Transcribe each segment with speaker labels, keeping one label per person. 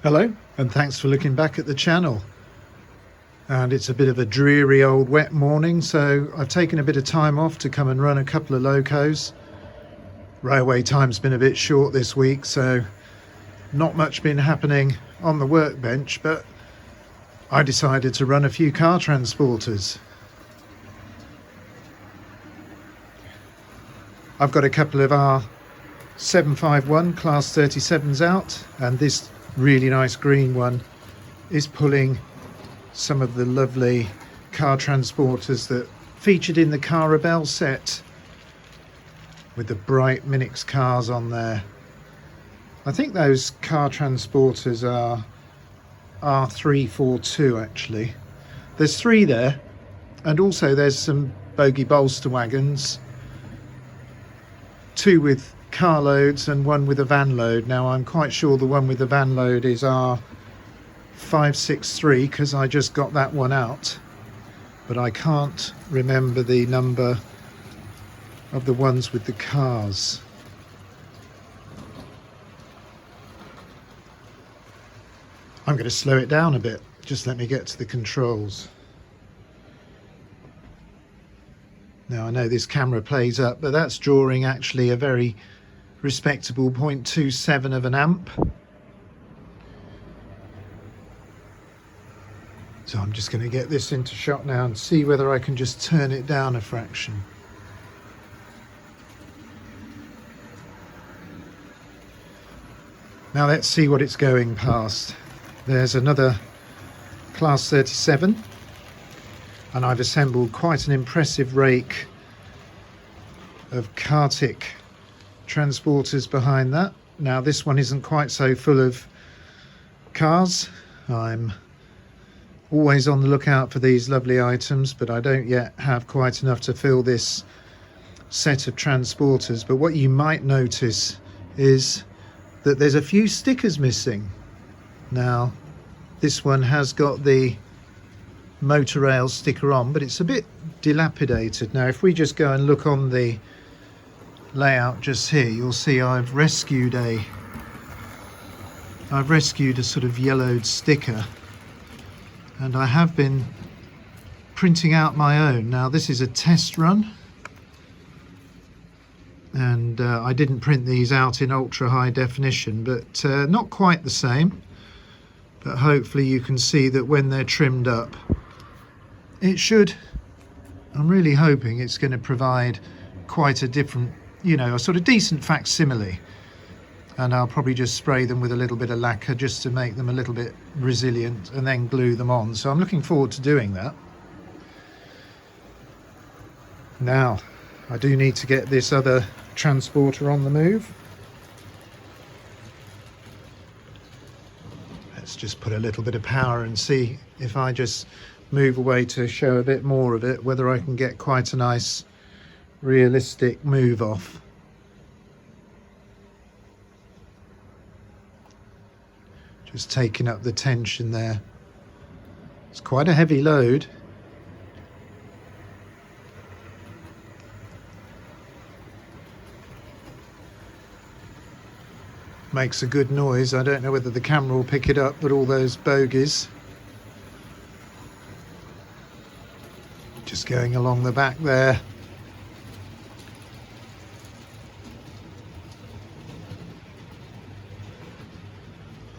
Speaker 1: Hello, and thanks for looking back at the channel. And it's a bit of a dreary old wet morning, so I've taken a bit of time off to come and run a couple of locos. Railway time's been a bit short this week, so not much been happening on the workbench, but I decided to run a few car transporters. I've got a couple of R751 class 37s out, and this really nice green one is pulling some of the lovely car transporters that featured in the Caravelle set with the bright Minix cars on there. I think those car transporters are R342 actually. There's three there, and also there's some bogie bolster wagons, two with car loads and one with a van load. Now I'm quite sure the one with the van load is R563 because I just got that one out, but I can't remember the number of the ones with the cars. I'm going to slow it down a bit, just let me get to the controls. Now I know this camera plays up, but that's drawing actually a very respectable 0.27 of an amp. So I'm just going to get this into shot now and see whether I can just turn it down a fraction. Now let's see what it's going past. There's another class 37, and I've assembled quite an impressive rake of Kartik transporters behind that. Now this one isn't quite so full of cars. I'm always on the lookout for these lovely items, but I don't yet have quite enough to fill this set of transporters. But what you might notice is that there's a few stickers missing. Now this one has got the motor rail sticker on, but it's a bit dilapidated. Now if we just go and look on the layout just here, you'll see I've rescued a sort of yellowed sticker, and I have been printing out my own. Now this is a test run, and I didn't print these out in ultra high definition, but not quite the same, but hopefully you can see that when they're trimmed up it should, I'm really hoping it's going to provide quite a different, you know, a sort of decent facsimile. And I'll probably just spray them with a little bit of lacquer just to make them a little bit resilient and then glue them on. So I'm looking forward to doing that. Now I do need to get this other transporter on the move. Let's just put a little bit of power and see if I just move away to show a bit more of it, whether I can get quite a nice realistic move off. Just taking up the tension there. It's quite a heavy load. Makes a good noise. I don't know whether the camera will pick it up, but all those bogies just going along the back there.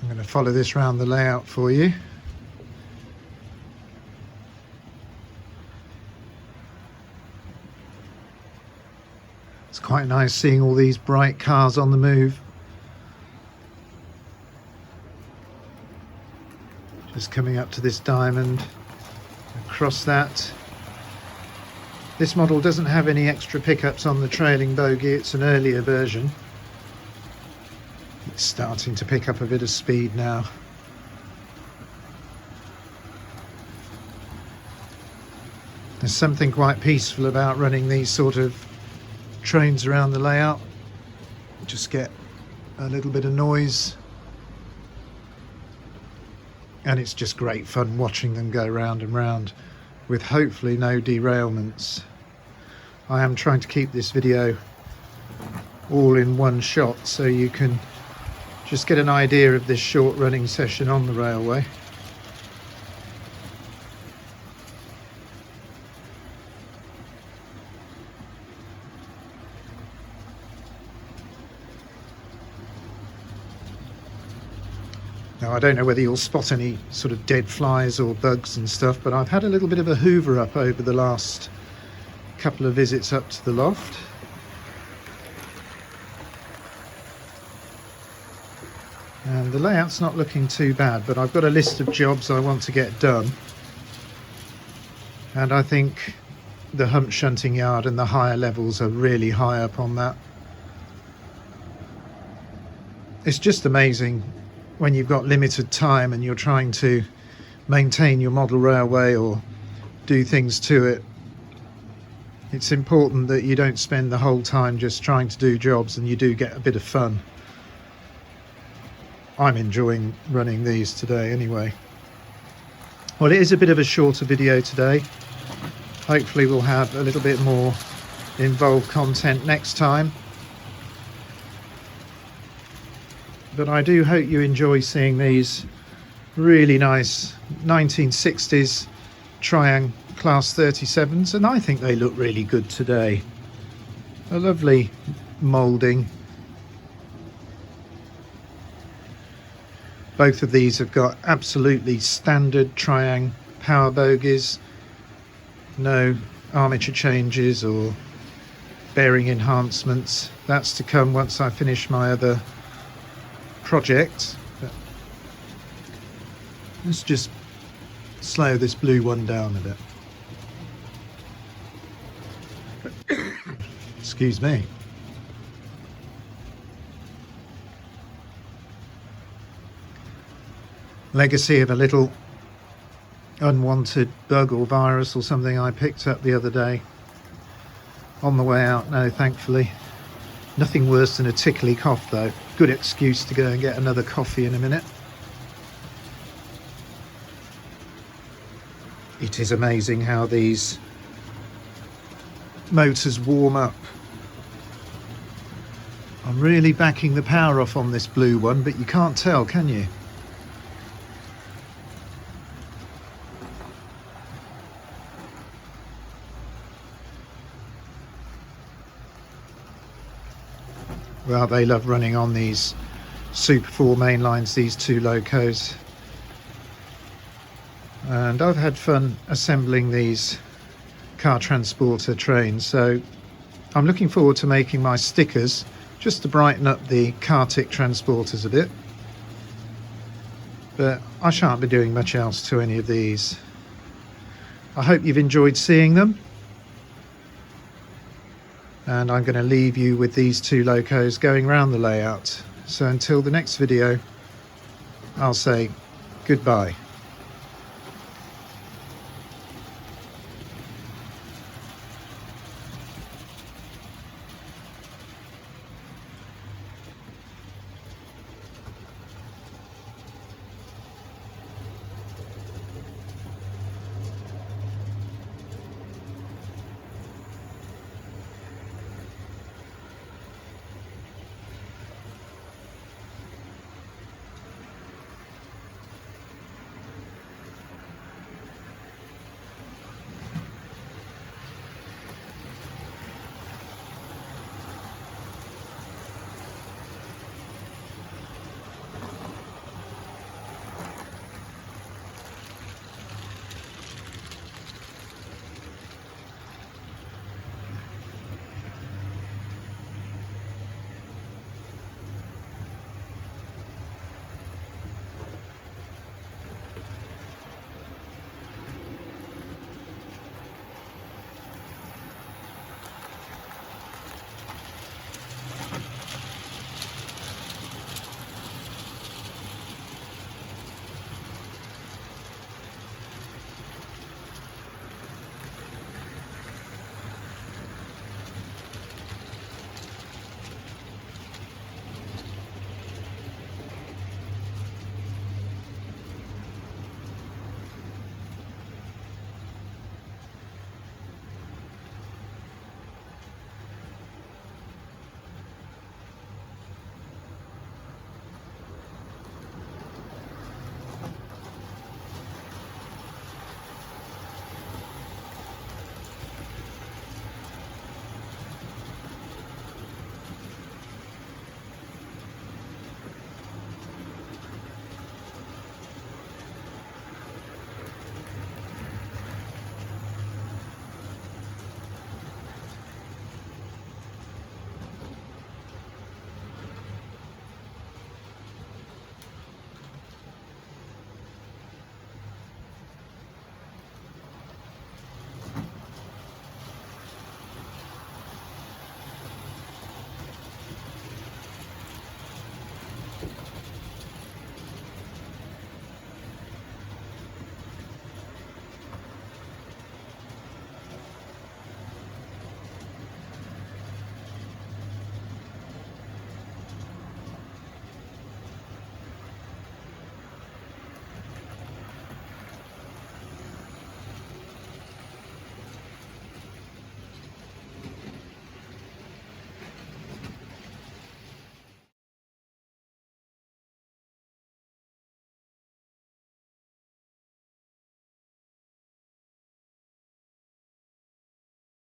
Speaker 1: I'm going to follow this round the layout for you. It's quite nice seeing all these bright cars on the move. Just coming up to this diamond, across that. This model doesn't have any extra pickups on the trailing bogie, it's an earlier version. It's starting to pick up a bit of speed now. There's something quite peaceful about running these sort of trains around the layout. Just get a little bit of noise, and it's just great fun watching them go round and round with hopefully no derailments. I am trying to keep this video all in one shot so you can just get an idea of this short running session on the railway. Now I don't know whether you'll spot any sort of dead flies or bugs and stuff, but I've had a little bit of a hoover up over the last couple of visits up to the loft. And the layout's not looking too bad, but I've got a list of jobs I want to get done. And I think the hump shunting yard and the higher levels are really high up on that. It's just amazing when you've got limited time and you're trying to maintain your model railway or do things to it. It's important that you don't spend the whole time just trying to do jobs, and you do get a bit of fun. I'm enjoying running these today anyway. Well, it is a bit of a shorter video today. Hopefully we'll have a little bit more involved content next time. But I do hope you enjoy seeing these really nice 1960s Triang Class 37s, and I think they look really good today. A lovely moulding. Both of these have got absolutely standard Triang power bogies, no armature changes or bearing enhancements. That's to come once I finish my other project. Let's just slow this blue one down a bit. Excuse me. Legacy of a little unwanted bug or virus or something I picked up the other day on the way out. No, thankfully nothing worse than a tickly cough though. Good excuse to go and get another coffee in a minute. It is amazing how these motors warm up. I'm really backing the power off on this blue one, but you can't tell, can you? Well, they love running on these Super 4 main lines, these two Locos. And I've had fun assembling these car transporter trains, so I'm looking forward to making my stickers just to brighten up the Cartic transporters a bit. But I shan't be doing much else to any of these. I hope you've enjoyed seeing them. And I'm going to leave you with these two Locos going round the layout. So until the next video, I'll say goodbye.